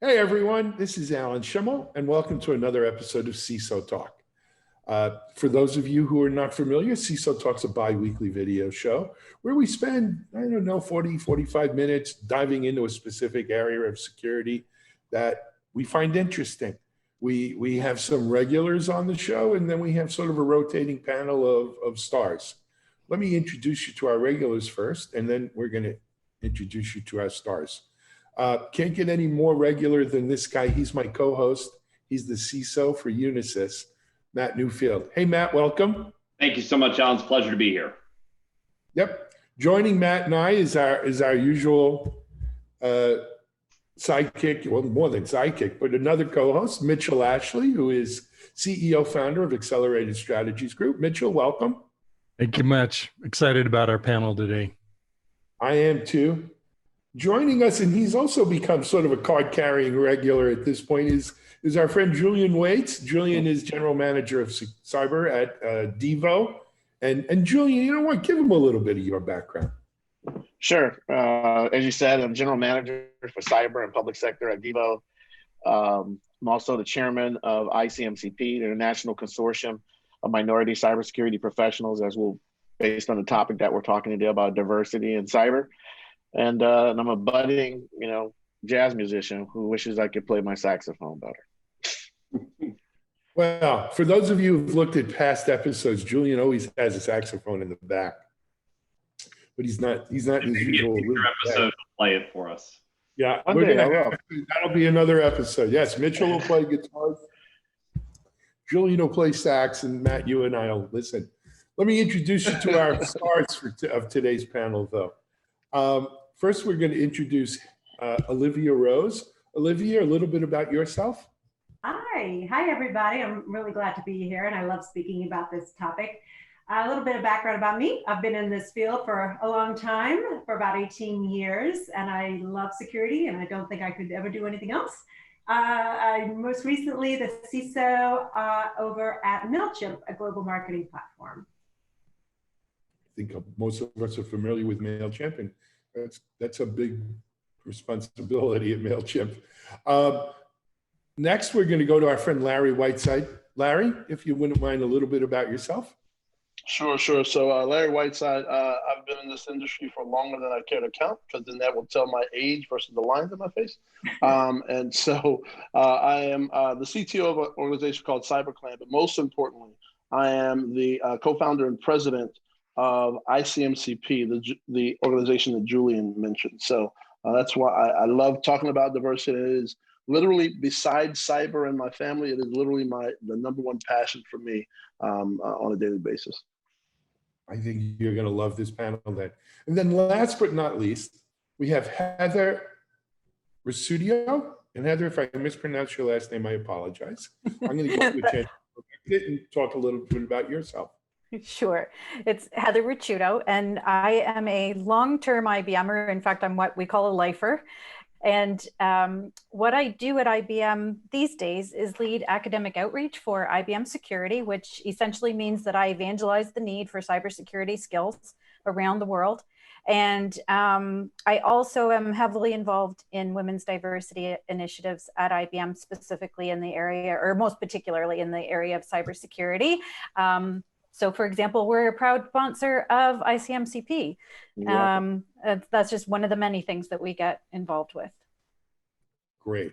Hey everyone, this is Alan Shimel, and welcome to another episode of CISO Talk. For those of you who are not familiar, CISO Talk's a bi-weekly video show where we spend, 40, 45 minutes diving into a specific area of security that we find interesting. We have some regulars on the show, and then we have sort of a rotating panel of stars. Let me introduce you to our regulars first, and then we're going to introduce you to our stars. Can't get any more regular than this guy. He's my co-host. He's the CISO for Unisys, Matt Newfield. Hey, Matt, welcome. Thank you so much, Alan. It's a pleasure to be here. Yep. Joining Matt and I is our usual sidekick, well, more than sidekick, but another co-host, Mitchell Ashley, who is CEO, founder of Accelerated Strategies Group. Mitchell, welcome. Thank you much. Excited about our panel today. I am too. Joining us, and he's also become sort of a card-carrying regular at this point, is our friend Julian Waits. Julian is General Manager of Cyber at DEVO. And Julian, you know what? Give him a little bit of your background. Sure. As you said, I'm General Manager for Cyber and Public Sector at DEVO. I'm also the Chairman of ICMCP, the International Consortium of Minority Cybersecurity Professionals, based on the topic that we're talking today about diversity in cyber. And I'm a budding, jazz musician who wishes I could play my saxophone better. Well, for those of you who've looked at past episodes, Julian always has a saxophone in the back, but he's not in his usual. Episode to play it for us. Yeah, that'll be another episode. Yes, Mitchell will play guitar. Julian will play sax, and Matt, you and I'll listen. Let me introduce you to our stars of today's panel, though. First, we're going to introduce Olivia Rose. Olivia, a little bit about yourself. Hi, everybody. I'm really glad to be here, and I love speaking about this topic. A little bit of background about me. I've been in this field for a long time, for about 18 years, and I love security, and I don't think I could ever do anything else. I'm most recently the CISO over at Mailchimp, a global marketing platform. I think most of us are familiar with Mailchimp, and that's a big responsibility at Mailchimp. Next, we're going to go to our friend Larry Whiteside. Larry, if you wouldn't mind a little bit about yourself. Sure. So Larry Whiteside, I've been in this industry for longer than I care to count, because then that will tell my age versus the lines in my face. And so I am the CTO of an organization called CyberClan, but most importantly, I am the co-founder and president of ICMCP, the organization that Julian mentioned. So that's why I love talking about diversity. It is literally, besides cyber and my family, it is literally the number one passion for me on a daily basis. I think you're going to love this panel then. And then last but not least, we have Heather Ricciuto. And Heather, if I mispronounce your last name, I apologize. I'm going to give you a chance to talk a little bit about yourself. Sure. It's Heather Ricciuto, and I am a long-term IBMer. In fact, I'm what we call a lifer. And what I do at IBM these days is lead academic outreach for IBM security, which essentially means that I evangelize the need for cybersecurity skills around the world. And I also am heavily involved in women's diversity initiatives at IBM, specifically in the area, or most particularly in the area of cybersecurity. So, for example, we're a proud sponsor of ICMCP. That's just one of the many things that we get involved with. Great.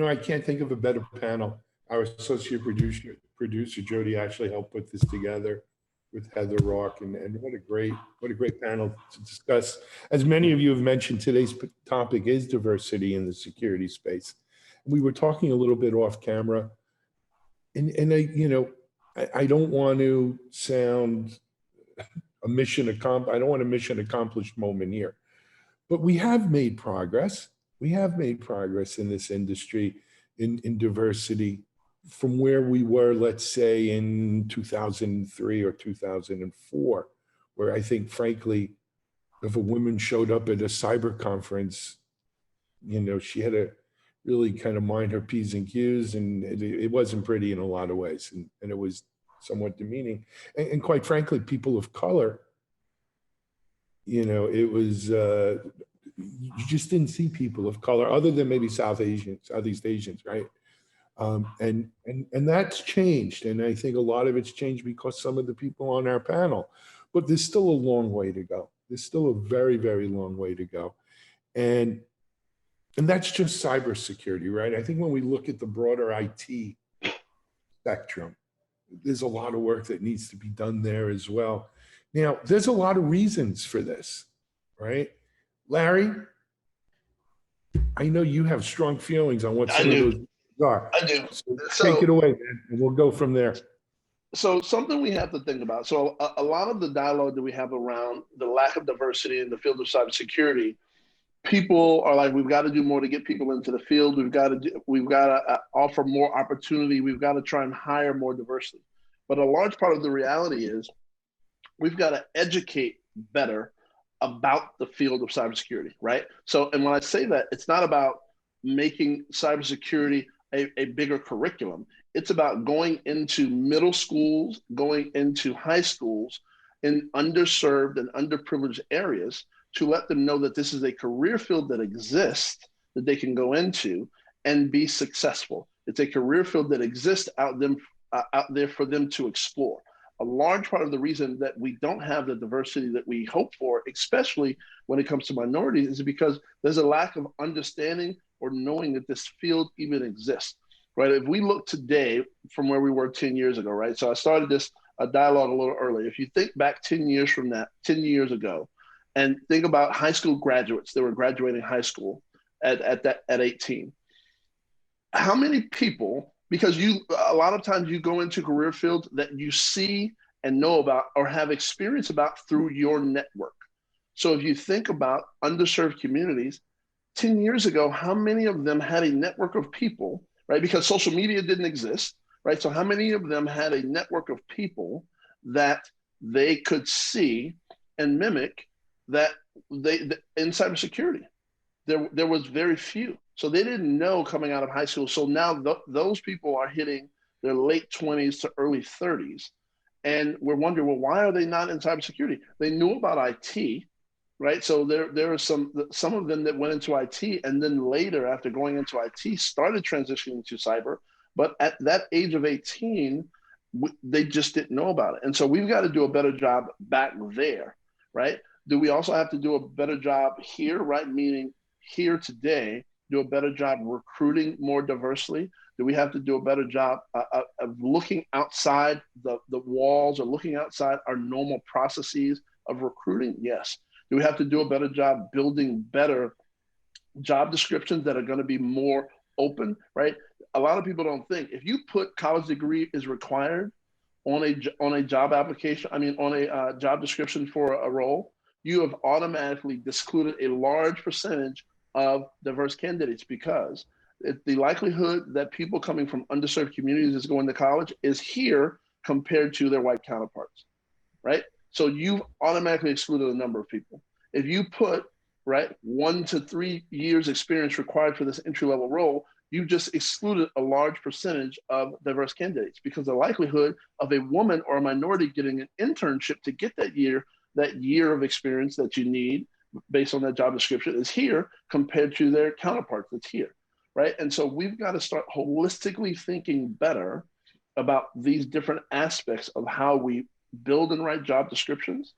I can't think of a better panel. Our associate producer Jody actually helped put this together with Heather Rock, and what a great panel to discuss. As many of you have mentioned, today's topic is diversity in the security space. We were talking a little bit off camera, and I don't want to sound I don't want a mission accomplished moment here, but we have made progress. We have made progress in this industry in diversity from where we were, let's say, in 2003 or 2004, where I think, frankly, if a woman showed up at a cyber conference, she had to really kind of mind her P's and Q's, and it wasn't pretty in a lot of ways, and it was somewhat demeaning. And quite frankly, people of color, it was you just didn't see people of color other than maybe Southeast Asians, right? And that's changed. And I think a lot of it's changed because some of the people on our panel, but there's still a long way to go. There's still a very, very long way to go. And that's just cybersecurity, right? I think when we look at the broader IT spectrum, there's a lot of work that needs to be done there as well. Now, there's a lot of reasons for this, right? Larry, I know you have strong feelings on what some of those are. I do. So take it away, man, and we'll go from there. So something we have to think about. So a lot of the dialogue that we have around the lack of diversity in the field of cybersecurity, people are like, we've got to do more to get people into the field. We've got to offer more opportunity. We've got to try and hire more diversity. But a large part of the reality is we've got to educate better about the field of cybersecurity, right? So, and when I say that, it's not about making cybersecurity a bigger curriculum. It's about going into middle schools, going into high schools in underserved and underprivileged areas to let them know that this is a career field that exists that they can go into and be successful. It's a career field that exists out there for them to explore. A large part of the reason that we don't have the diversity that we hope for, especially when it comes to minorities, is because there's a lack of understanding or knowing that this field even exists, right? If we look today from where we were 10 years ago, right? So I started this dialogue a little earlier. If you think back 10 years from that, 10 years ago, and think about high school graduates that were graduating high school at 18. How many people, because a lot of times you go into career fields that you see and know about or have experience about through your network. So if you think about underserved communities, 10 years ago, how many of them had a network of people, right? Because social media didn't exist, right? So how many of them had a network of people that they could see and mimic that in cybersecurity? There was very few. So they didn't know coming out of high school. So now those people are hitting their late 20s to early 30s. And we're wondering, well, why are they not in cybersecurity? They knew about IT, right? So there are some of them that went into IT and then later, after going into IT, started transitioning to cyber. But at that age of 18, they just didn't know about it. And so we've got to do a better job back there, right? Do we also have to do a better job here, right? Meaning here today, do a better job recruiting more diversely? Do we have to do a better job of looking outside the walls or looking outside our normal processes of recruiting? Yes. Do we have to do a better job building better job descriptions that are going to be more open, right? A lot of people don't think if you put college degree is required on a job application, on a job description for a role, you have automatically excluded a large percentage of diverse candidates, because the likelihood that people coming from underserved communities is going to college is here compared to their white counterparts, right? So you've automatically excluded a number of people. If you put, right, 1 to 3 years experience required for this entry-level role, you just excluded a large percentage of diverse candidates, because the likelihood of a woman or a minority getting an internship to get that year of experience that you need based on that job description is here compared to their counterparts that's here, right? And so we've got to start holistically thinking better about these different aspects of how we build and write job descriptions,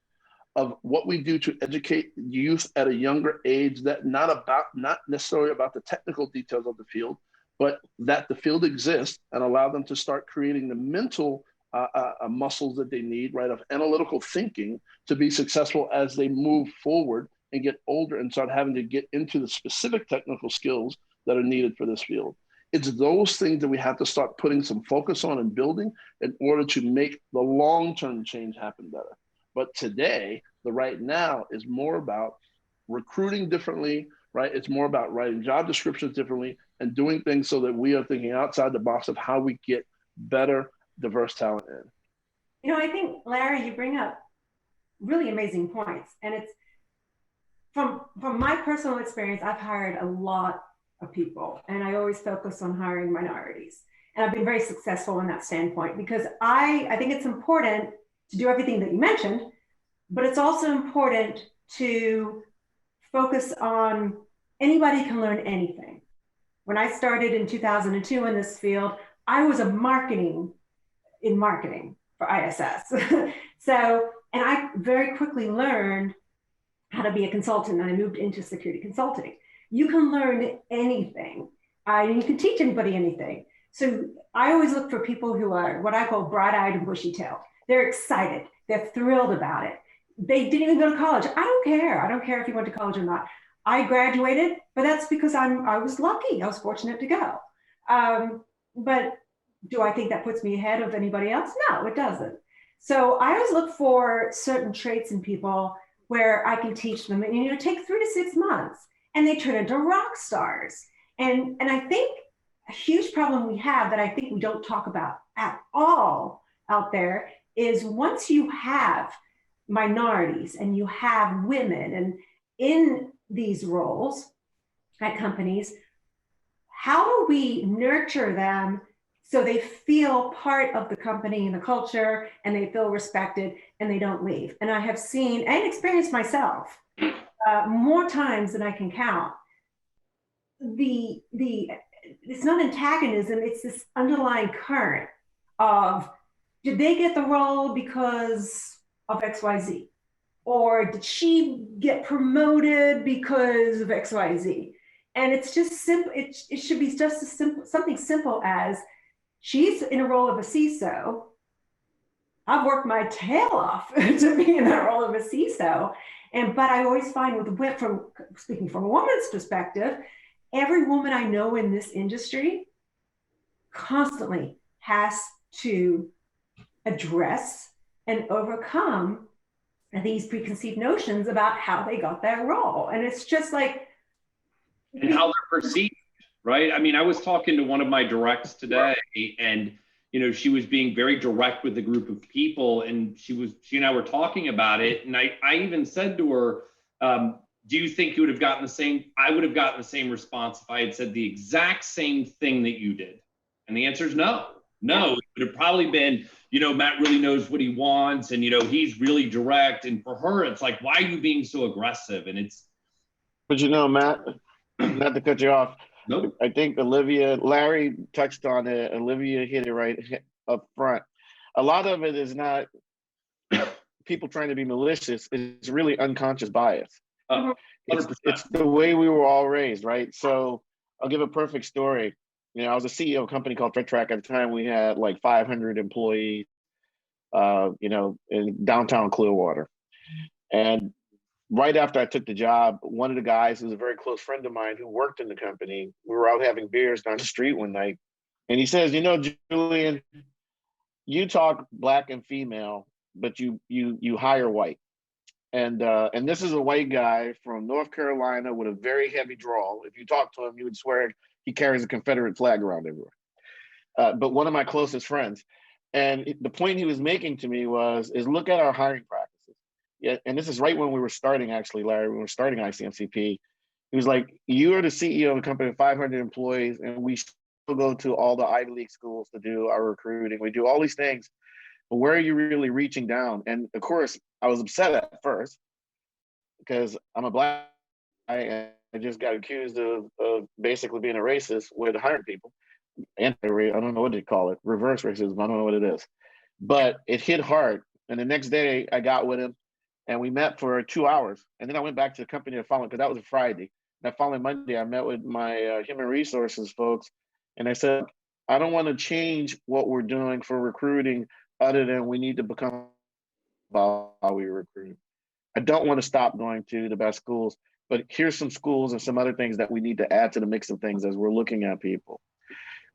of what we do to educate youth at a younger age, that not necessarily about the technical details of the field, but that the field exists, and allow them to start creating the mental muscles that they need, right, of analytical thinking to be successful as they move forward and get older and start having to get into the specific technical skills that are needed for this field. It's those things that we have to start putting some focus on and building in order to make the long-term change happen better. But today, the right now is more about recruiting differently, right? It's more about writing job descriptions differently and doing things so that we are thinking outside the box of how we get better, diverse talent in. I think, Larry, you bring up really amazing points. And it's from my personal experience, I've hired a lot of people, and I always focus on hiring minorities. And I've been very successful in that standpoint, because I think it's important to do everything that you mentioned, but it's also important to focus on anybody can learn anything. When I started in 2002 in this field, I was marketing for ISS. So, and I very quickly learned how to be a consultant, and I moved into security consulting. You can learn anything, and you can teach anybody anything. So I always look for people who are what I call bright-eyed and bushy-tailed. They're excited. They're thrilled about it. They didn't even go to college. I don't care. I don't care if you went to college or not. I graduated, but that's because I was lucky. I was fortunate to go. But do I think that puts me ahead of anybody else? No, it doesn't. So I always look for certain traits in people where I can teach them, and you know, take 3 to 6 months, and they turn into rock stars. And I think a huge problem we have that I think we don't talk about at all out there is once you have minorities and you have women and in these roles at companies, how do we nurture them so they feel part of the company and the culture, and they feel respected, and they don't leave? And I have seen and experienced myself more times than I can count. It's not antagonism, it's this underlying current of, did they get the role because of XYZ? Or did she get promoted because of XYZ? And it's just simple, it should be just as simple, something simple as, she's in a role of a CISO. I've worked my tail off to be in that role of a CISO. But I always find speaking from a woman's perspective, every woman I know in this industry constantly has to address and overcome these preconceived notions about how they got that role. And it's just like, and how they're perceived, right? I mean, I was talking to one of my directs today, and you know, she was being very direct with a group of people, and she and I were talking about it, and I even said to her, do you think you would have gotten the same? I would have gotten the same response if I had said the exact same thing that you did. And the answer is no. No, it would have probably been, you know, Matt really knows what he wants, and you know, he's really direct. And for her, it's like, why are you being so aggressive? And it's. But you know, Matt, not to cut you off. Nope. I think Larry touched on it. Olivia hit it right up front. A lot of it is not people trying to be malicious. It's really unconscious bias. It's the way we were all raised, right? So I'll give a perfect story. You know, I was a CEO of a company called ThreatTrack. At the time, we had like 500 employees, you know, in downtown Clearwater. And right after I took the job, one of the guys who was a very close friend of mine who worked in the company, we were out having beers down the street one night. And he says, you know, Julian, you talk black and female, but you hire white. And this is a white guy from North Carolina with a very heavy drawl. If you talk to him, you would swear he carries a Confederate flag around everywhere. But one of my closest friends. And the point he was making to me is look at our hiring practices. Yeah, and this is right when we were starting, actually, Larry, when we were starting ICMCP. He was like, you are the CEO of a company of 500 employees, and we still go to all the Ivy League schools to do our recruiting. We do all these things, but where are you really reaching down? And of course, I was upset at first because I'm a black guy and I just got accused of basically being a racist with hiring people. I don't know what they call it, reverse racism, I don't know what it is. But it hit hard. And the next day I got with him and we met for 2 hours. And then I went back to the company the following, because that was a Friday. And that following Monday, I met with my human resources folks. And I said, I don't want to change what we're doing for recruiting other than we need to become about how we recruit. I don't want to stop going to the best schools, but here's some schools and some other things that we need to add to the mix of things as we're looking at people.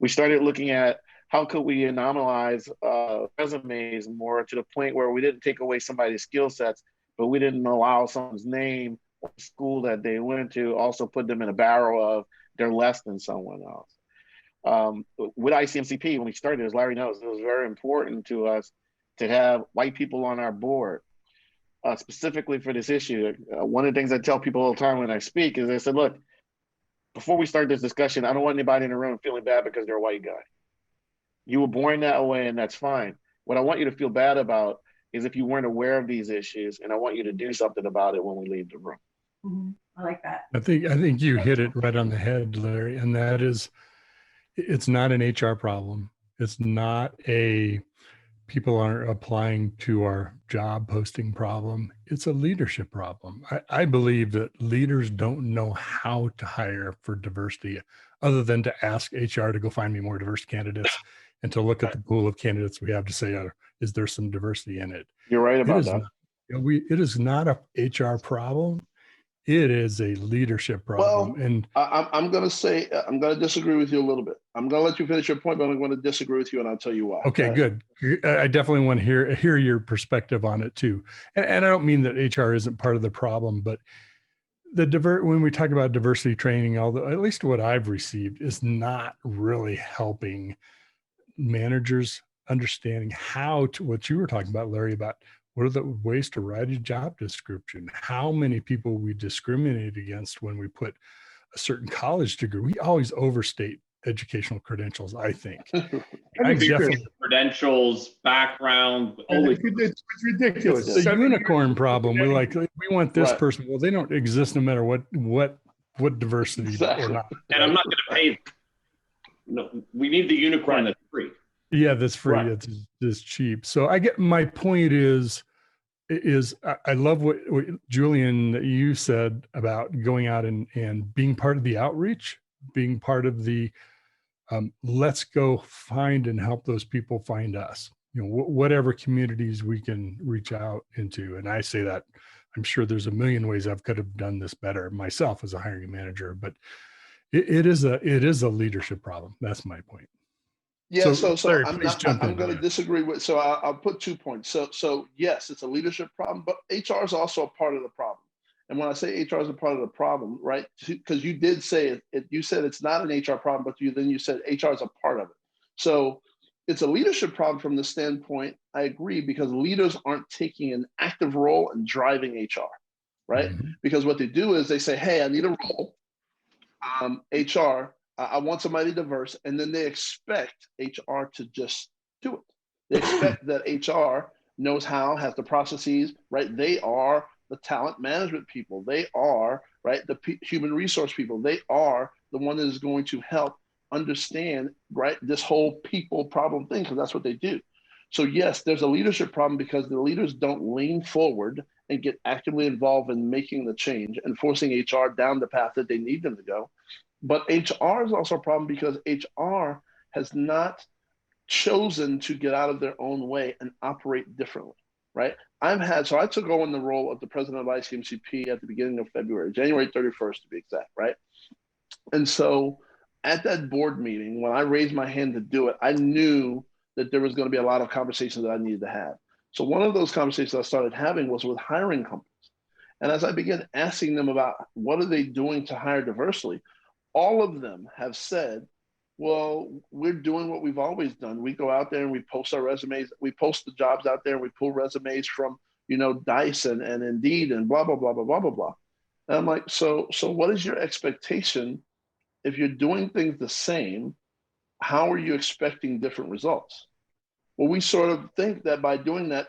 We started looking at how could we anomalize resumes more to the point where we didn't take away somebody's skill sets, but we didn't allow someone's name or school that they went to also put them in a barrel of they're less than someone else. With ICMCP, when we started, as Larry knows, it was very important to us to have white people on our board, specifically for this issue. One of the things I tell people all the time when I speak is I said, look, before we start this discussion, I don't want anybody in the room feeling bad because they're a white guy. You were born that way and that's fine. What I want you to feel bad about is if you weren't aware of these issues, and I want you to do something about it when we leave the room. Mm-hmm. I like that. I think you hit it right on the head, Larry, and that is, it's not an HR problem. It's not a people aren't applying to our job posting problem. It's a leadership problem. I believe that leaders don't know how to hire for diversity other than to ask HR to go find me more diverse candidates and to look at the pool of candidates we have to say, is there some diversity in it? You're right It about is that. not, it is not a HR problem. It is a leadership problem. Well, And I'm going to say, I'm going to disagree with you a little bit. I'm going to let you finish your point, but I'm going to disagree with you, and I'll tell you why. okay, good. I definitely want to hear your perspective on it too. And I don't mean that HR isn't part of the problem, but when we talk about diversity training, although at least what I've received is not really helping managers understanding how to, what you were talking about, Larry, about what are the ways to write a job description, how many people we discriminate against when we put a certain college degree. We always overstate educational credentials, I think. I'm definitely credentials, background. It's ridiculous. It's a unicorn problem. We want this Right. person. Well, they don't exist no matter what diversity Exactly. or not. And I'm not going to pay. No, we need the unicorn that's free. Yeah, that's free. Right. It's cheap. So I get, my point is I love what Julian, that you said about going out and being part of the outreach, being part of the let's go find and help those people find us, whatever communities we can reach out into. And I say that I'm sure there's a million ways I could have done this better myself as a hiring manager, but it is a leadership problem. That's my point. Yeah, So, so Larry, I'm please jump in. going to disagree with. So I'll put 2 points. So yes, it's a leadership problem, but HR is also a part of the problem. And when I say HR is a part of the problem, right? Because you did say it, you said it's not an HR problem, but you said HR is a part of it. So it's a leadership problem from the standpoint. I agree, because leaders aren't taking an active role in driving HR, right? Mm-hmm. Because what they do is they say, "Hey, I need a role." HR. I want somebody diverse, and then they expect HR to just do it. They expect that HR knows how, has the processes, right? They are the talent management people. They are, right, the human resource people. They are the one that is going to help understand, right, this whole people problem thing, because that's what they do. So yes, there's a leadership problem because the leaders don't lean forward and get actively involved in making the change and forcing HR down the path that they need them to go. But HR is also a problem because HR has not chosen to get out of their own way and operate differently, right? So I took on the role of the president of ICMCP at the beginning of February, January 31st to be exact, right? And so at that board meeting, when I raised my hand to do it, I knew that there was going to be a lot of conversations that I needed to have. So one of those conversations I started having was with hiring companies. And as I began asking them about what are they doing to hire diversely, all of them have said, well, we're doing what we've always done. We go out there and we post our resumes. We post the jobs out there and we pull resumes from, Dice and Indeed and blah, blah, blah, blah, blah, blah, blah. And I'm like, so what is your expectation? If you're doing things the same, how are you expecting different results? Well, we sort of think that by doing that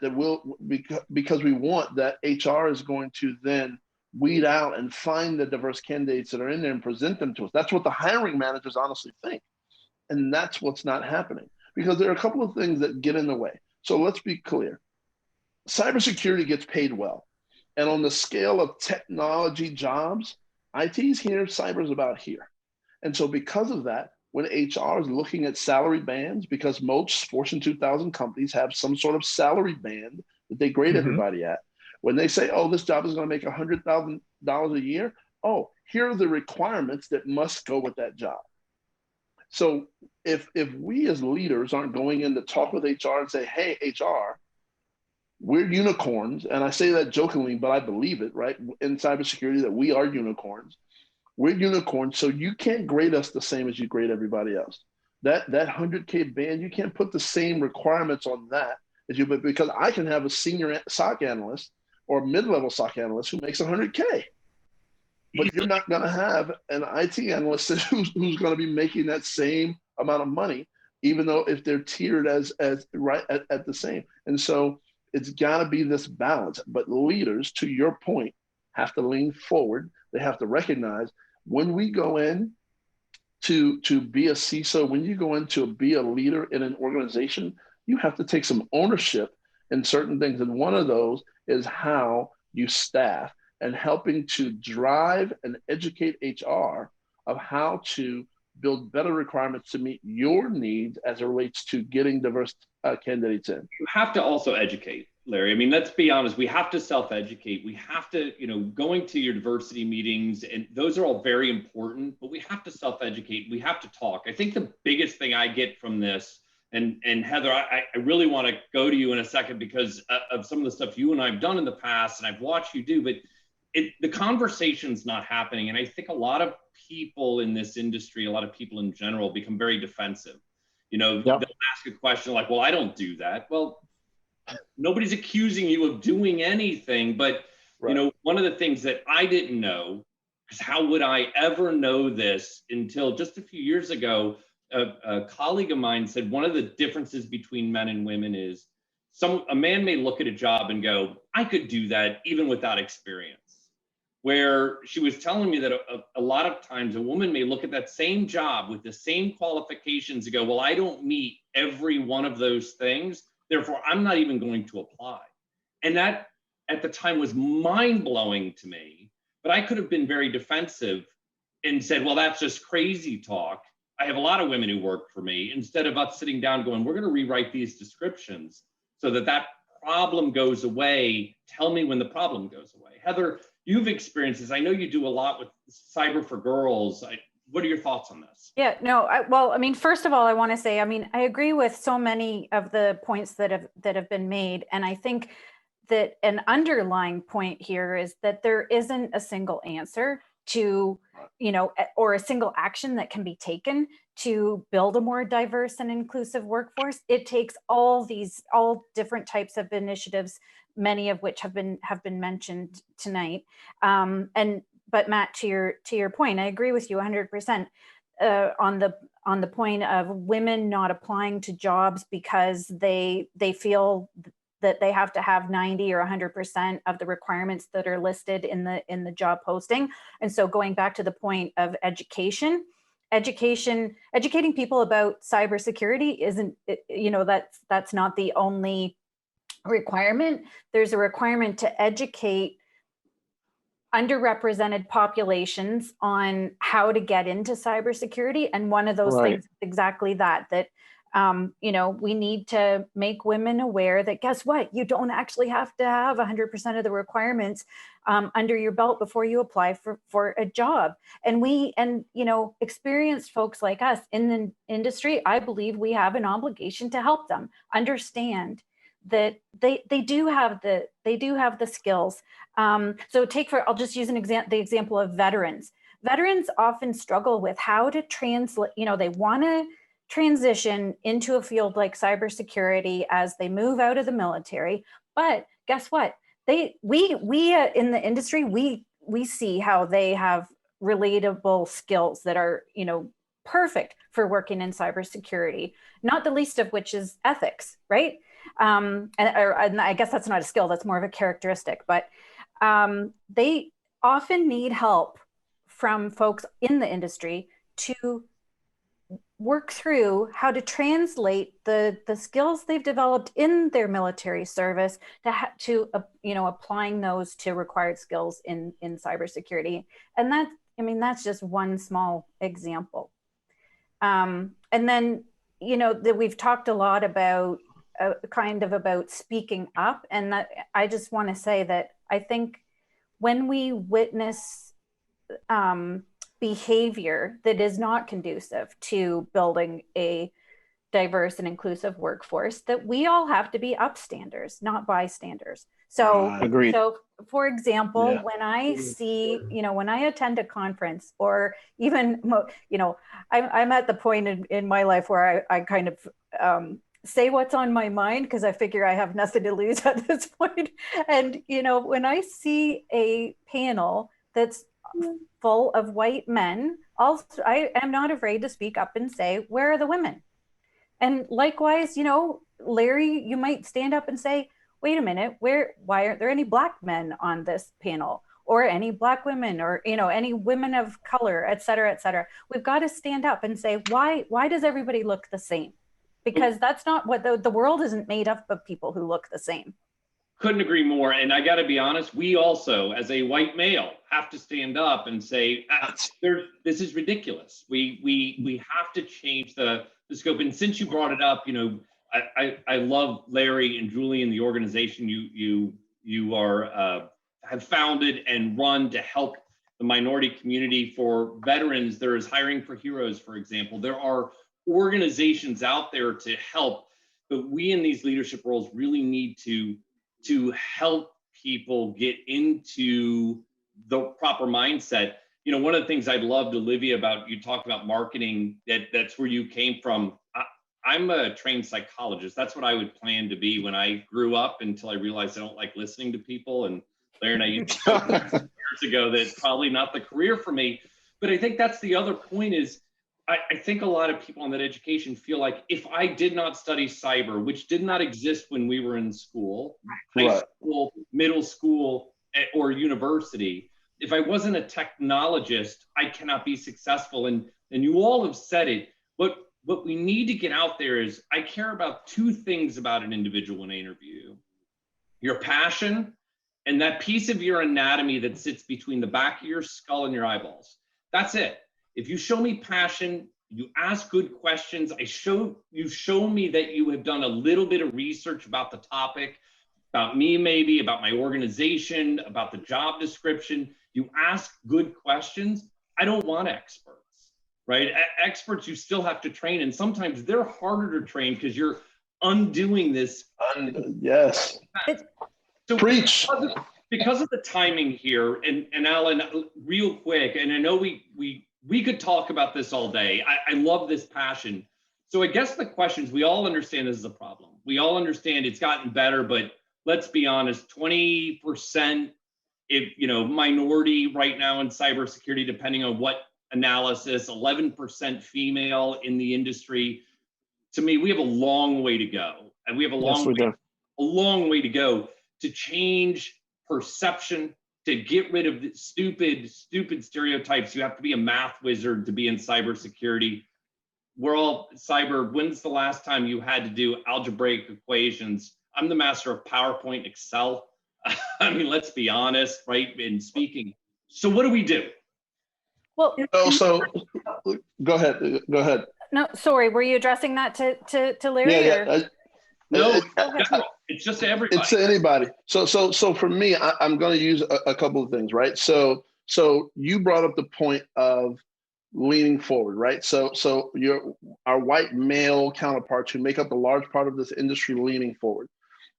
because we want that HR is going to then weed out and find the diverse candidates that are in there and present them to us. That's what the hiring managers honestly think. And that's what's not happening, because there are a couple of things that get in the way. So let's be clear. Cybersecurity gets paid well. And on the scale of technology jobs, IT is here, cyber is about here. And so because of that, when HR is looking at salary bands, because most Fortune 2000 companies have some sort of salary band that they grade everybody at, when they say, oh, this job is going to make $100,000 a year, oh, here are the requirements that must go with that job. So if we as leaders aren't going in to talk with HR and say, hey, HR, we're unicorns, and I say that jokingly, but I believe it, right? In cybersecurity, that we are unicorns. We're unicorns, so you can't grade us the same as you grade everybody else. That 100K band, you can't put the same requirements on that as you, because I can have a senior SOC analyst or mid-level SOC analyst who makes 100K. But you're not going to have an IT analyst who's going to be making that same amount of money, even though if they're tiered as right at the same. And so it's got to be this balance. But leaders, to your point, have to lean forward. They have to recognize when we go in to be a CISO, when you go in to be a leader in an organization, you have to take some ownership in certain things. And one of those is how you staff and helping to drive and educate HR of how to build better requirements to meet your needs as it relates to getting diverse candidates in. You have to also educate, Larry. I mean, let's be honest, we have to self-educate. We have to, going to your diversity meetings, and those are all very important, but we have to self-educate. We have to talk. I think the biggest thing I get from this, and Heather, I really want to go to you in a second because of some of the stuff you and I have done in the past, and I've watched you do, but the conversation's not happening. And I think a lot of people in this industry, a lot of people in general become very defensive. They'll ask a question like, well, I don't do that. Well, nobody's accusing you of doing anything, but right. One of the things that I didn't know, because how would I ever know this until just a few years ago, a colleague of mine said one of the differences between men and women is a man may look at a job and go, I could do that even without experience. Where she was telling me that a lot of times a woman may look at that same job with the same qualifications and go, well, I don't meet every one of those things, therefore I'm not even going to apply. And that at the time was mind-blowing to me, but I could have been very defensive and said, well, that's just crazy talk. I have a lot of women who work for me, instead of us sitting down going, we're going to rewrite these descriptions so that problem goes away. Tell me when the problem goes away. Heather, you've experienced this. I know you do a lot with Cyber for Girls. What are your thoughts on this? Yeah, no, first of all, I want to say, I agree with so many of the points that have been made. And I think that an underlying point here is that there isn't a single answer to, or a single action that can be taken to build a more diverse and inclusive workforce. It takes all different types of initiatives, many of which have been mentioned tonight. But Matt, to your point, I agree with you 100% on the point of women not applying to jobs because they feel that they have to have 90 or 100% of the requirements that are listed in the job posting. And so going back to the point of educating people about cybersecurity isn't, that's not the only requirement. There's a requirement to educate underrepresented populations on how to get into cybersecurity. And one of those things is exactly that we need to make women aware that, guess what, you don't actually have to have 100% of the requirements under your belt before you apply for a job. And experienced folks like us in the industry, I believe we have an obligation to help them understand that they do have the skills. I'll just use the example of veterans. Veterans often struggle with how to translate, they want to transition into a field like cybersecurity as they move out of the military. But guess what? We in the industry, we see how they have relatable skills that are, perfect for working in cybersecurity, not the least of which is ethics, right? And I guess that's not a skill, that's more of a characteristic, but they often need help from folks in the industry to work through how to translate the skills they've developed in their military service to applying those to required skills in cybersecurity. And that's just one small example. And then, that we've talked a lot about about speaking up. And that I just want to say that I think when we witness behavior that is not conducive to building a diverse and inclusive workforce, that we all have to be upstanders, not bystanders. So, agreed. So for example, when I see, when I attend a conference, or even, I'm at the point in my life where I kind of say what's on my mind, because I figure I have nothing to lose at this point. And, when I see a panel that's full of white men, I am not afraid to speak up and say, where are the women? And likewise, Larry, you might stand up and say, wait a minute, why aren't there any Black men on this panel? or any Black women, or, you know, any women of color, et cetera, et cetera. We've got to stand up and say, why does everybody look the same? Because that's not what the world isn't made up of people who look the same. Couldn't agree more. And I got to be honest, we also, as a white male, have to stand up and say, this is ridiculous. We have to change the scope. And since you brought it up, you know, I love Larry and Julian, the organization you are have founded and run to help the minority community. For veterans, there is Hiring for Heroes, for example. There are organizations out there to help, but we in these leadership roles really need to help people get into the proper mindset. You know, one of the things I loved, Olivia, about you talked about marketing, that's where you came from. I'm a trained psychologist. That's what I would plan to be when I grew up, until I realized I don't like listening to people. And Larry and I used to talk years ago that probably not the career for me. But I think that's the other point is, I think a lot of people in that education feel like, if I did not study cyber, which did not exist when we were in school, high school, middle school, or university, if I wasn't a technologist, I cannot be successful. And you all have said it. What we need to get out there is, I care about two things about an individual in an interview: your passion and that piece of your anatomy that sits between the back of your skull and your eyeballs. That's it. If you show me passion, you ask good questions, you show me that you have done a little bit of research about the topic, about me maybe, about my organization, about the job description, you ask good questions. I don't want experts, right? Experts you still have to train, and sometimes they're harder to train because you're undoing this. Yes. So preach. Because of the timing here, and Alan, real quick, and I know we could talk about this all day. I love this passion. So I guess the questions, we all understand this is a problem. We all understand it's gotten better, but let's be honest, 20% minority right now in cybersecurity, depending on what analysis, 11% female in the industry. To me, we have a long way to go. And we have a long way to go to change perception, to get rid of the stupid stereotypes. You have to be a math wizard to be in cybersecurity. We're all cyber. When's the last time you had to do algebraic equations? I'm the master of PowerPoint, Excel. I mean, let's be honest, right? In speaking. So what do we do? Well, so go ahead. No, sorry. Were you addressing that to Larry? Yeah. No, it's just to everybody. It's to anybody. So for me, I'm going to use a couple of things, right? So you brought up the point of leaning forward, right? So our white male counterparts who make up a large part of this industry leaning forward,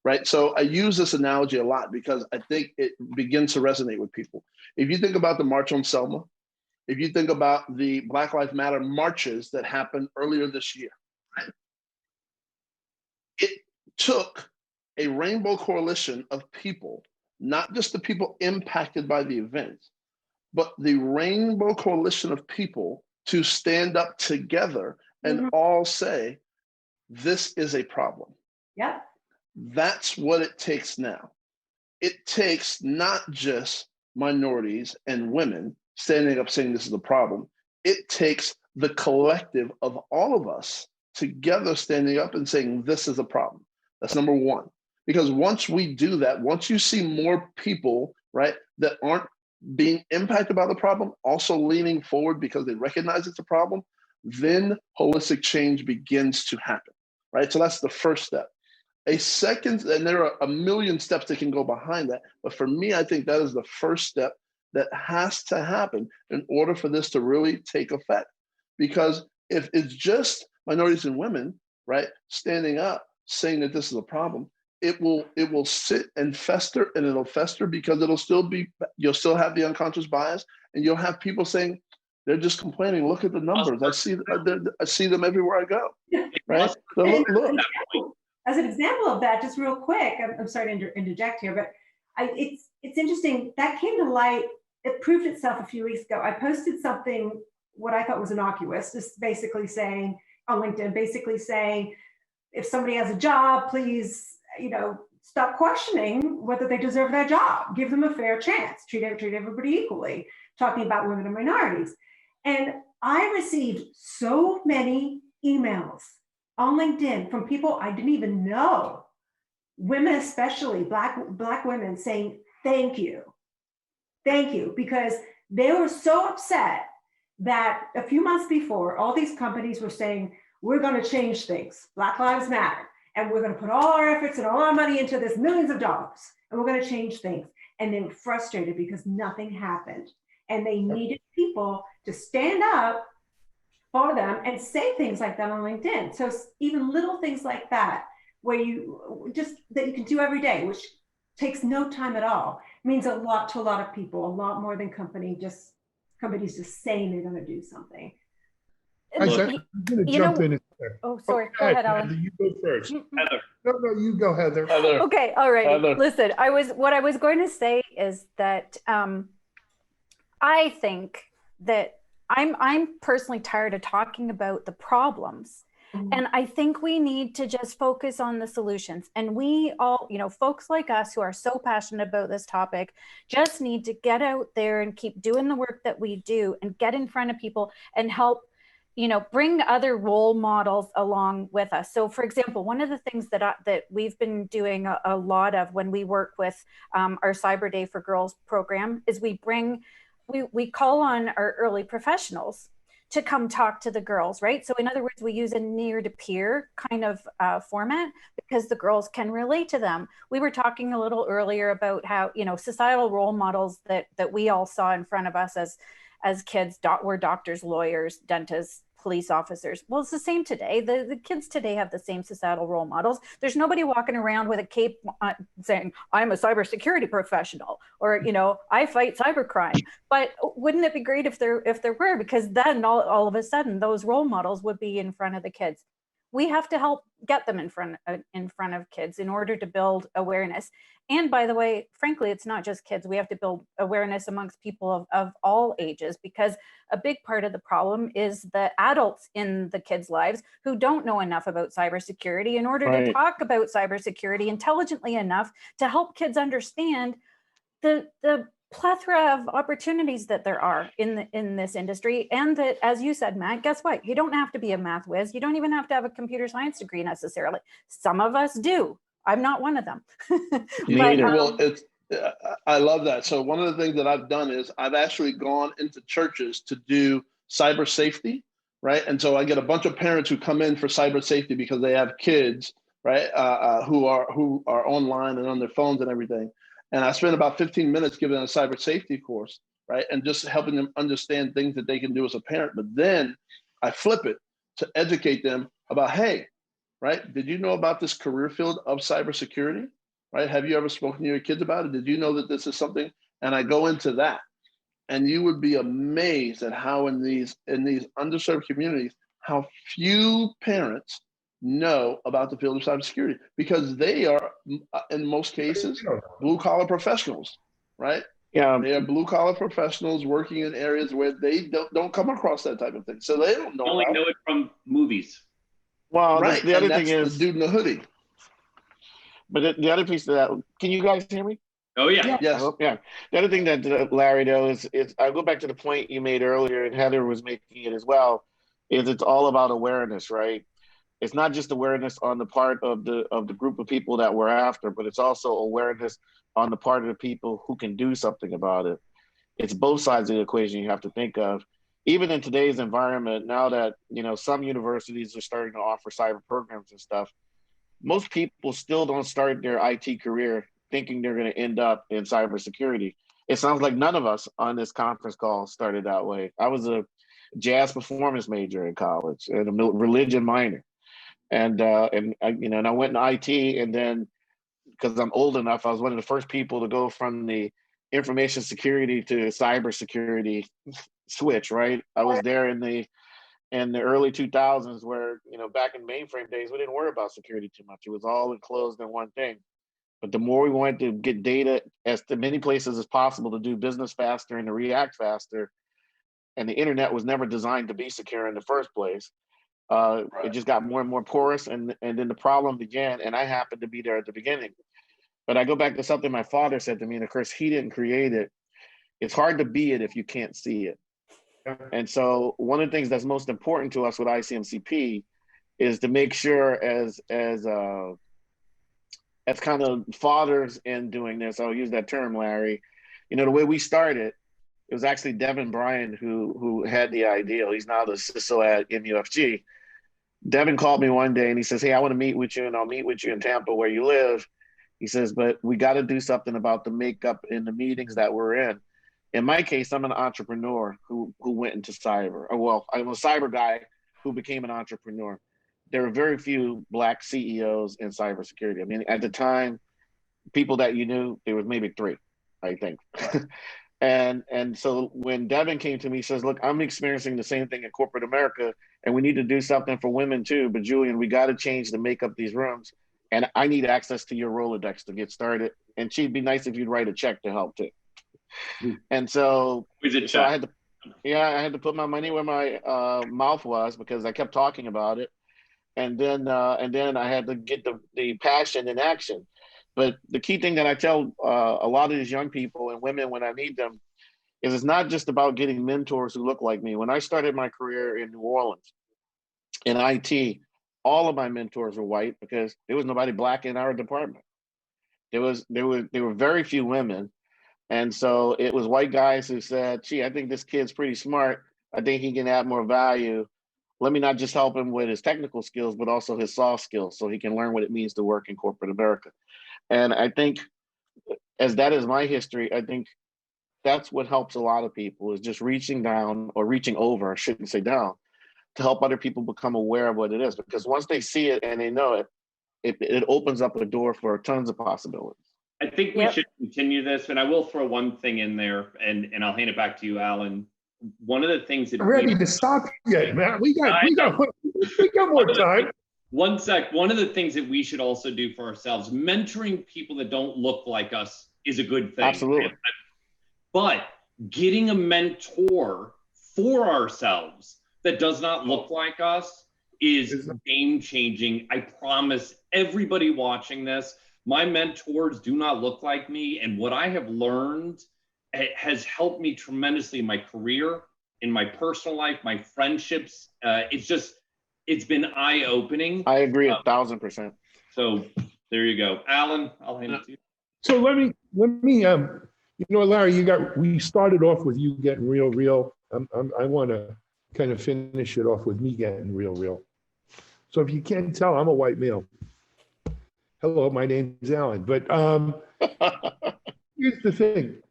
right? So I use this analogy a lot because I think it begins to resonate with people. If you think about the March on Selma, if you think about the Black Lives Matter marches that happened earlier this year, right? It took a rainbow coalition of people, not just the people impacted by the event, but the rainbow coalition of people to stand up together and all say, this is a problem. Yeah. That's what it takes now. It takes not just minorities and women standing up saying this is a problem. It takes the collective of all of us together standing up and saying this is a problem. That's number one. Because once we do that, once you see more people, right, that aren't being impacted by the problem, also leaning forward because they recognize it's a problem, then holistic change begins to happen, right? So that's the first step. A second, and there are a million steps that can go behind that, but for me, I think that is the first step that has to happen in order for this to really take effect. Because if it's just minorities and women, right, standing up, saying that this is a problem, it will sit and fester, and it'll fester because you'll still have the unconscious bias, and you'll have people saying, they're just complaining. Look at the numbers. I see them everywhere I go, right? So look. As an example of that, just real quick, I'm sorry to interject here, but it's interesting. That came to light. It proved itself a few weeks ago. I posted something, what I thought was innocuous, just basically saying on LinkedIn, basically saying, if somebody has a job, please, stop questioning whether they deserve that job. Give them a fair chance. Treat everybody equally. Talking about women and minorities. And I received so many emails on LinkedIn from people I didn't even know, women especially, black women, saying thank you, because they were so upset that a few months before, all these companies were saying, we're going to change things, Black Lives Matter, and we're going to put all our efforts and all our money into this, millions of dollars, and we're going to change things. And they were frustrated because nothing happened. And they needed people to stand up for them and say things like that on LinkedIn. So even little things like that, where that you can do every day, which takes no time at all, means a lot to a lot of people, a lot more than companies just saying they're going to do something. I'm going to jump in. Oh, sorry. Go ahead, Alan. Heather, you go first. Heather. No, you go, Heather. Heather. Okay, all right. Heather. Listen, what I was going to say is that I think that I'm personally tired of talking about the problems. Mm-hmm. And I think we need to just focus on the solutions. And we all, folks like us who are so passionate about this topic just need to get out there and keep doing the work that we do and get in front of people and help, bring other role models along with us. So for example, one of the things that we've been doing a lot of when we work with our Cyber Day for Girls program is we call on our early professionals to come talk to the girls, right? So in other words, we use a near to peer kind of format because the girls can relate to them. We were talking a little earlier about how, societal role models that we all saw in front of us as kids were doctors, lawyers, dentists, police officers. Well, it's the same today. The kids today have the same societal role models. There's nobody walking around with a cape saying, I'm a cybersecurity professional, or, I fight cybercrime. But wouldn't it be great if there were? Because then all of a sudden those role models would be in front of the kids. We have to help get them in front of kids in order to build awareness. And by the way, frankly, it's not just kids. We have to build awareness amongst people of all ages, because a big part of the problem is the adults in the kids' lives who don't know enough about cybersecurity in order to talk about cybersecurity intelligently enough to help kids understand the plethora of opportunities that there are in this industry. And that, as you said, Matt, guess what? You don't have to be a math whiz. You don't even have to have a computer science degree necessarily. Some of us do. I'm not one of them. I love that. So one of the things that I've done is I've actually gone into churches to do cyber safety, right? And so I get a bunch of parents who come in for cyber safety because they have kids, right, who are online and on their phones and everything. And I spend about 15 minutes giving them a cyber safety course, right? And just helping them understand things that they can do as a parent. But then I flip it to educate them about, hey, right, did you know about this career field of cybersecurity, right? Have you ever spoken to your kids about it? Did you know that this is something? And I go into that. And you would be amazed at how in these underserved communities, how few parents know about the field of cybersecurity, because they are, in most cases, blue-collar professionals, right? Yeah, they are blue-collar professionals working in areas where they don't come across that type of thing, so they don't know. Only know it from movies. Well, right. The other thing is the dude in the hoodie. But the other piece of that, can you guys hear me? Oh yeah. Yes. Yeah. The other thing that Larry knows is I go back to the point you made earlier, and Heather was making it as well, is it's all about awareness, right? It's not just awareness on the part of the group of people that we're after, but it's also awareness on the part of the people who can do something about it. It's both sides of the equation you have to think of. Even in today's environment, now that some universities are starting to offer cyber programs and stuff, most people still don't start their IT career thinking they're going to end up in cybersecurity. It sounds like none of us on this conference call started that way. I was a jazz performance major in college and a religion minor. And I went in IT, and then because I'm old enough, I was one of the first people to go from the information security to cybersecurity switch. Right, I was there in the early 2000s, where back in mainframe days, we didn't worry about security too much. It was all enclosed in one thing. But the more we wanted to get data as to many places as possible to do business faster and to react faster, and the internet was never designed to be secure in the first place. It just got more and more porous, and then the problem began, and I happened to be there at the beginning. But I go back to something my father said to me, and of course he didn't create it. It's hard to be it if you can't see it. And so one of the things that's most important to us with ICMCP is to make sure as kind of fathers in doing this, I'll use that term, Larry, you know, the way we started, it was actually Devin Bryan who had the idea. He's now the CISO at MUFG. Devin called me one day and he says, hey, I want to meet with you, and I'll meet with you in Tampa where you live. He says, but we got to do something about the makeup in the meetings that we're in. In my case, I'm an entrepreneur who went into cyber. Well, I'm a cyber guy who became an entrepreneur. There were very few Black CEOs in cybersecurity. I mean, at the time, people that you knew, there was maybe 3, I think. and so when Devin came to me, he says, look, I'm experiencing the same thing in corporate America, and we need to do something for women too. But Julian, we got to change to make up these rooms. And I need access to your Rolodex to get started. And she'd be nice if you'd write a check to help too. And so I had to put my money where my mouth was, because I kept talking about it. And then I had to get the passion in action. But the key thing that I tell a lot of these young people and women when I meet them is it's not just about getting mentors who look like me. When I started my career in New Orleans in IT, all of my mentors were white because there was nobody Black in our department. There were very few women. And so it was white guys who said, gee, I think this kid's pretty smart. I think he can add more value. Let me not just help him with his technical skills, but also his soft skills so he can learn what it means to work in corporate America. And I think as that is my history, I think that's what helps a lot of people is just reaching down or reaching over, I shouldn't say down, to help other people become aware of what it is. Because once they see it and they know it, it opens up a door for tons of possibilities. I think we should continue this, and I will throw one thing in there, and I'll hand it back to you, Alan. One of the things that ready to stop yet, Matt. We got more time. One sec. One of the things that we should also do for ourselves, mentoring people that don't look like us is a good thing. Absolutely. But getting a mentor for ourselves that does not look like us is game changing. I promise everybody watching this, my mentors do not look like me. And what I have learned has helped me tremendously in my career, in my personal life, my friendships. It's been eye-opening. I agree 1,000%. So there you go. Alan, I'll hand it to you. So let me, you know, Larry, we started off with you getting real. I want to kind of finish it off with me getting real. So if you can't tell, I'm a white male. Hello, my name's Alan. But here's the thing.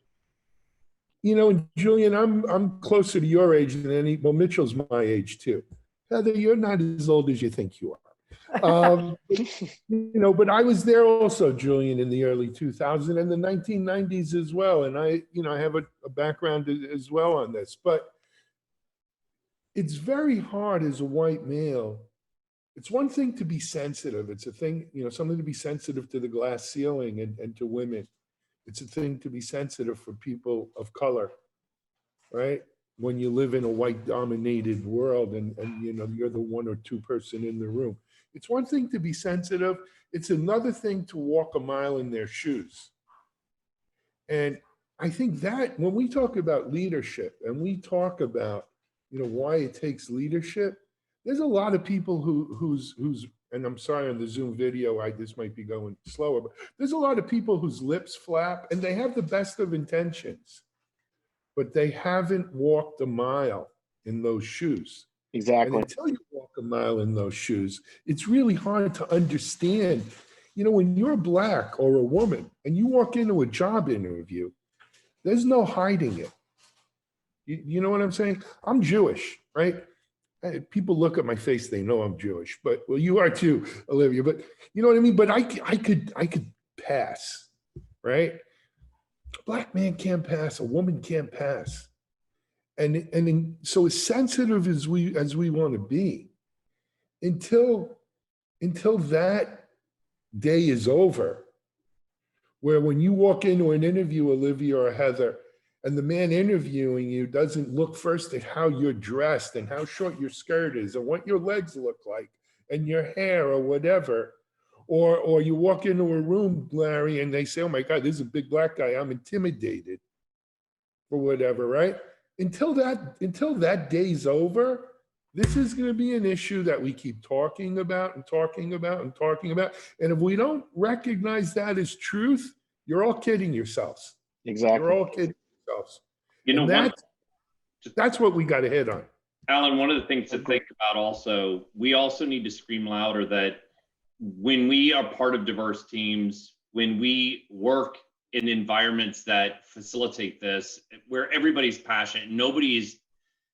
You know, Julian, I'm closer to your age than Mitchell's my age too. Heather, you're not as old as you think you are. You know, but I was there also, Julian, in the early 2000s and the 1990s as well. And I have a background as well on this. But it's very hard as a white male. It's one thing to be sensitive. It's a thing, something to be sensitive to the glass ceiling and to women. It's a thing to be sensitive for people of color, right? When you live in a white dominated world and you're the 1 or 2 person in the room. It's one thing to be sensitive. It's another thing to walk a mile in their shoes. And I think that when we talk about leadership and we talk about, why it takes leadership, there's a lot of people who's, and I'm sorry on the Zoom video, this might be going slower, but there's a lot of people whose lips flap and they have the best of intentions, but they haven't walked a mile in those shoes. Exactly. And until you walk a mile in those shoes, it's really hard to understand. When you're Black or a woman and you walk into a job interview, there's no hiding it. You know what I'm saying? I'm Jewish, right? People look at my face, they know I'm Jewish, but well, you are too, Olivia, but you know what I mean? But I could pass, right? A Black man can't pass, a woman can't pass. So as sensitive as we want to be, until that day is over, where when you walk into an interview, Olivia or Heather, and the man interviewing you doesn't look first at how you're dressed and how short your skirt is and what your legs look like and your hair or whatever, Or you walk into a room, Larry, and they say, oh my God, this is a big black guy. I'm intimidated or whatever, right? Until that day's over, this is going to be an issue that we keep talking about and talking about and talking about. And if we don't recognize that as truth, you're all kidding yourselves. Exactly. You're all kidding yourselves. You know, and that's what we got to hit on. Alan, one of the things to think about also, we also need to scream louder that when we are part of diverse teams, when we work in environments that facilitate this, where everybody's passionate, nobody's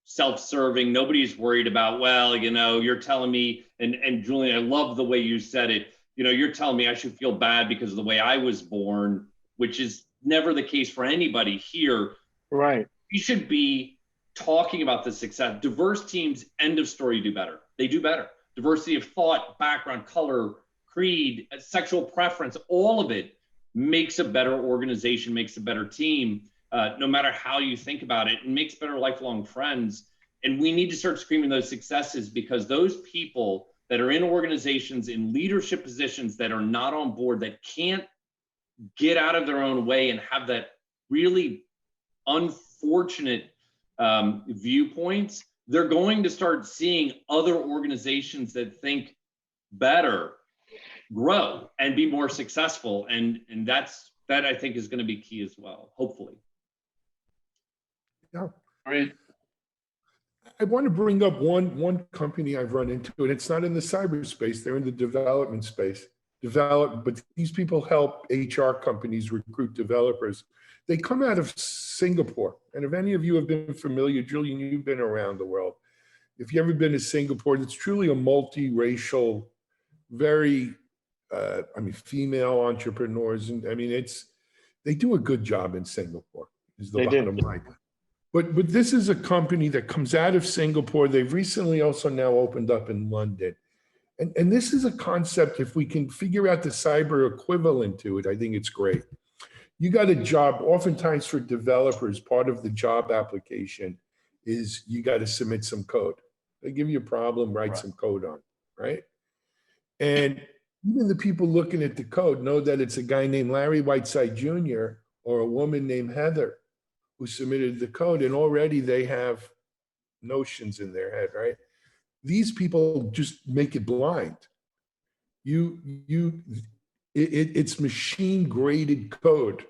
self-serving, nobody's worried about, well, you know, you're telling me, and Julian, I love the way you said it, you know, you're telling me I should feel bad because of the way I was born, which is never the case for anybody here. Right. We should be talking about the success. Diverse teams, end of story, do better. They do better. Diversity of thought, background, color, creed, sexual preference, all of it makes a better organization, makes a better team, no matter how you think about it, and makes better lifelong friends. And we need to start screaming those successes, because those people that are in organizations in leadership positions that are not on board, that can't get out of their own way and have that really unfortunate viewpoints, they're going to start seeing other organizations that think better grow and be more successful, and that I think is going to be key as well, hopefully. Yeah. Great. I want to bring up one company I've run into, and it's not in the cyberspace, they're in the development space. But these people help HR companies recruit developers. They come out of Singapore. And if any of you have been familiar, Julian, you've been around the world. If you've ever been to Singapore, it's truly a multiracial, very, female entrepreneurs. And I mean, they do a good job in Singapore, is the bottom line. But this is a company that comes out of Singapore. They've recently also now opened up in London. And this is a concept, if we can figure out the cyber equivalent to it, I think it's great. You got a job, oftentimes for developers, part of the job application is you got to submit some code. They give you a problem, write some code on, right? And even the people looking at the code know that it's a guy named Larry Whiteside Jr. or a woman named Heather who submitted the code, and already they have notions in their head, right? These people just make it blind. It's machine graded code,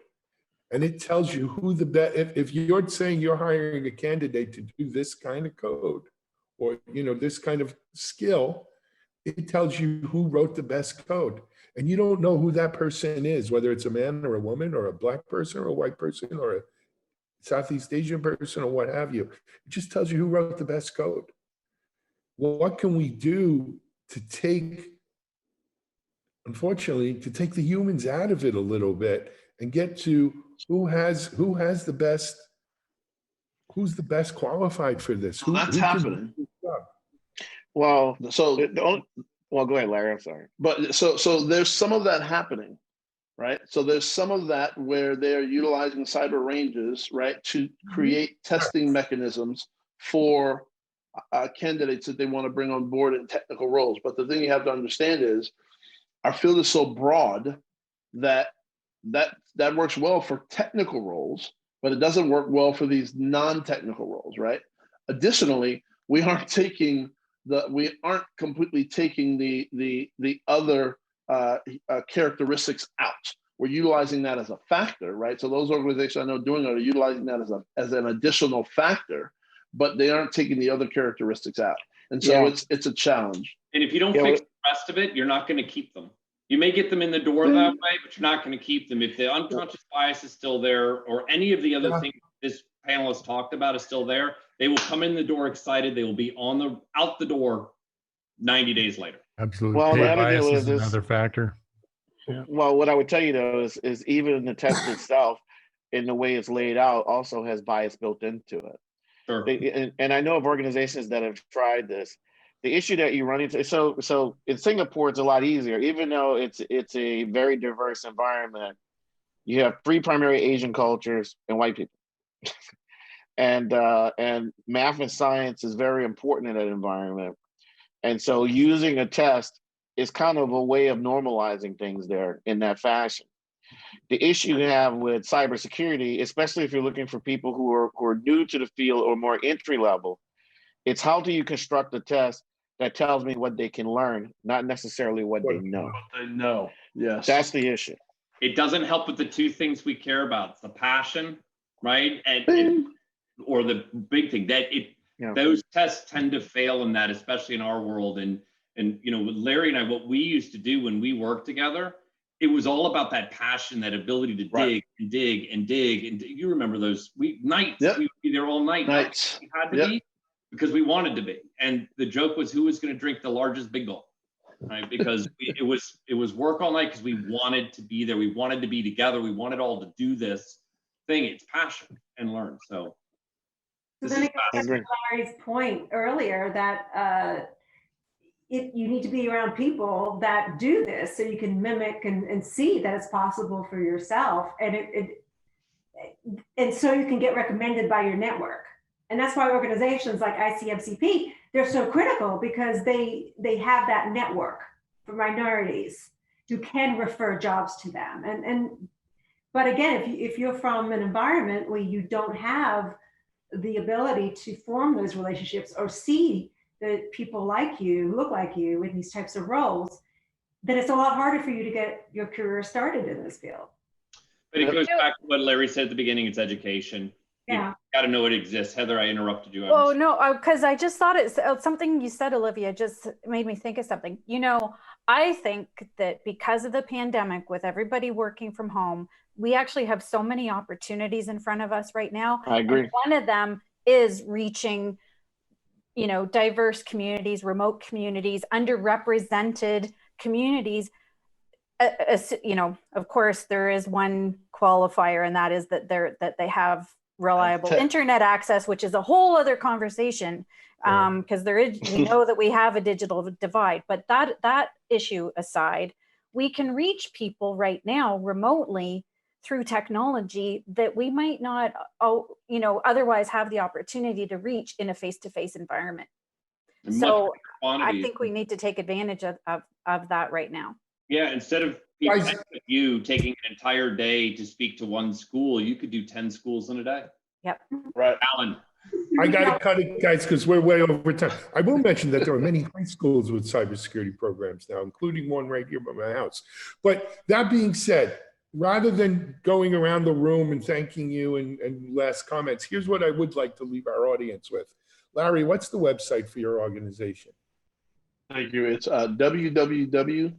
and it tells you who the best. If you're saying you're hiring a candidate to do this kind of code, or this kind of skill, it tells you who wrote the best code, and you don't know who that person is, whether it's a man or a woman or a black person or a white person or a Southeast Asian person or what have you. It just tells you who wrote the best code. What can we do to unfortunately, to take the humans out of it a little bit and get to who's the best qualified for this? That's happening. Well, So go ahead, Larry. I'm sorry. But so there's some of that happening, right? So there's some of that where they're utilizing cyber ranges, right, to create testing mechanisms for candidates that they want to bring on board in technical roles. But the thing you have to understand is our field is so broad that works well for technical roles, but it doesn't work well for these non-technical roles, right? Additionally, we aren't completely taking the other characteristics out. We're utilizing that as a factor, right? So those organizations I know doing it are utilizing that as an additional factor, but they aren't taking the other characteristics out. And so it's a challenge. And if you don't fix the rest of it, you're not going to keep them. You may get them in the door that way, but you're not going to keep them. If the unconscious bias is still there, or any of the other things this panelist talked about is still there, they will come in the door excited. They will be out the door 90 days later. Absolutely. Well, Pay bias is another factor. Yeah. Well, what I would tell you though is even the test itself, in the way it's laid out, also has bias built into it. Sure. And I know of organizations that have tried this. The issue that you run into, so in Singapore, it's a lot easier, even though it's a very diverse environment. You have 3 primary Asian cultures and white people. and math and science is very important in that environment. And so using a test is kind of a way of normalizing things there in that fashion. The issue you have with cybersecurity, especially if you're looking for people who are new to the field or more entry level, it's how do you construct a test that tells me what they can learn, not necessarily what they know. What they know. Yes. That's the issue. It doesn't help with the two things we care about: it's the passion, right? And or the big thing that those tests tend to fail in that, especially in our world. And you know, with Larry and I, what we used to do when we worked together, it was all about that passion, that ability to dig and dig and dig. And you remember those nights? We would be there all night. Nights. We had to be because we wanted to be. And the joke was who was going to drink the largest big gulp, right? Because it was work all night because we wanted to be there. We wanted to be together. We wanted all to do this thing. It's passion and learn. So then it goes back to Larry's point earlier that you need to be around people that do this so you can mimic and see that it's possible for yourself, and so you can get recommended by your network. And that's why organizations like ICMCP, they're so critical, because they have that network for minorities who can refer jobs to them. But again, if you're from an environment where you don't have the ability to form those relationships or see that people like you, look like you in these types of roles, then it's a lot harder for you to get your career started in this field. But it goes back to what Larry said at the beginning, it's education. Yeah. You got to know it exists. Heather, I interrupted you. Oh, no, because I just thought it's something you said, Olivia, just made me think of something. You know, I think that because of the pandemic, with everybody working from home, we actually have so many opportunities in front of us right now. I agree. And one of them is reaching, you know, diverse communities, remote communities, underrepresented communities. You know, of course, there is one qualifier, and that is that they have reliable internet access, which is a whole other conversation, because we know that we have a digital divide. But that issue aside, we can reach people right now remotely through technology that we might not, you know, otherwise have the opportunity to reach in a face-to-face environment. So I think we need to take advantage of that right now. Yeah, instead of you taking an entire day to speak to one school, you could do 10 schools in a day. Yep. Right. Alan. I got to cut it, guys, because we're way over time. I will mention that there are many high schools with cybersecurity programs now, including one right here by my house. But that being said, rather than going around the room and thanking you and last comments, here's what I would like to leave our audience with. Larry, what's the website for your organization? Thank you. It's www.icmcp.org.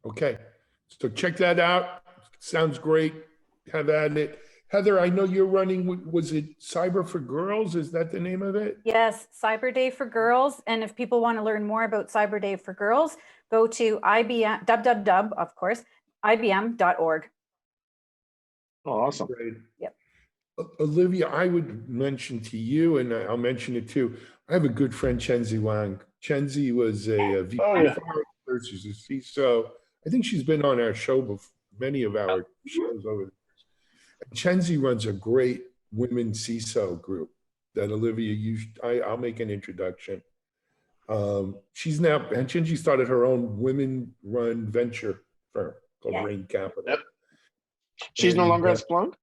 Okay, so check that out. Sounds great. Have at it. Heather, I know you're running, was it Cyber for Girls? Is that the name of it? Yes, Cyber Day for Girls. And if people want to learn more about Cyber Day for Girls, go to IBM, of course, IBM.org. Oh, awesome. Great. Yep. Olivia, I would mention to you, and I'll mention it too, I have a good friend, Chenzi Wang. Chenzi was a VP she's a CISO. I think she's been on our show before, many of our shows over the years. And Chenzi runs a great women CISO group that Olivia, I'll make an introduction. She's now, and Chenzi started her own women-run venture firm called Rain Capital. Yep. She's no longer at Splunk?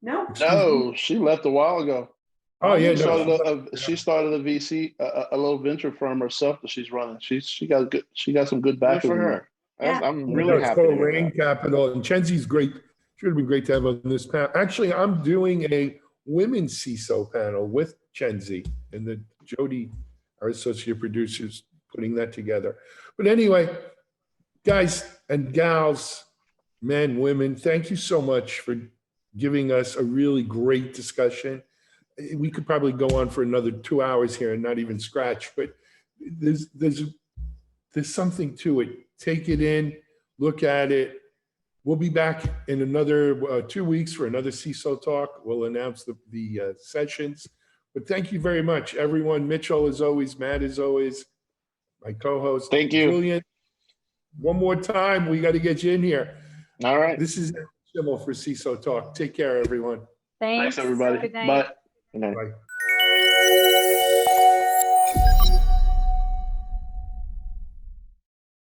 No. No, she left a while ago. Oh yeah, she started a VC, a little venture firm herself that she's running. She got some good backing for her. Yeah. I'm really happy. It's called Rain Capital, and Chenzi's great. Should have been great to have on this panel. Actually, I'm doing a women's CISO panel with Chenzi and the Jody, our associate producers, putting that together. But anyway, guys and gals, men, women, thank you so much for giving us a really great discussion. We could probably go on for another 2 hours here and not even scratch, but there's something to it. Take it in, look at it. We'll be back in another 2 weeks for another CISO talk. We'll announce the sessions. But thank you very much, everyone. Mitchell, as always, Matt, as always, my co-host. Thank you. Julian, one more time, we got to get you in here. All right. This is Shimel for CISO Talk. Take care, everyone. Thanks. Thanks, everybody. Good night. Bye. Good night. Bye.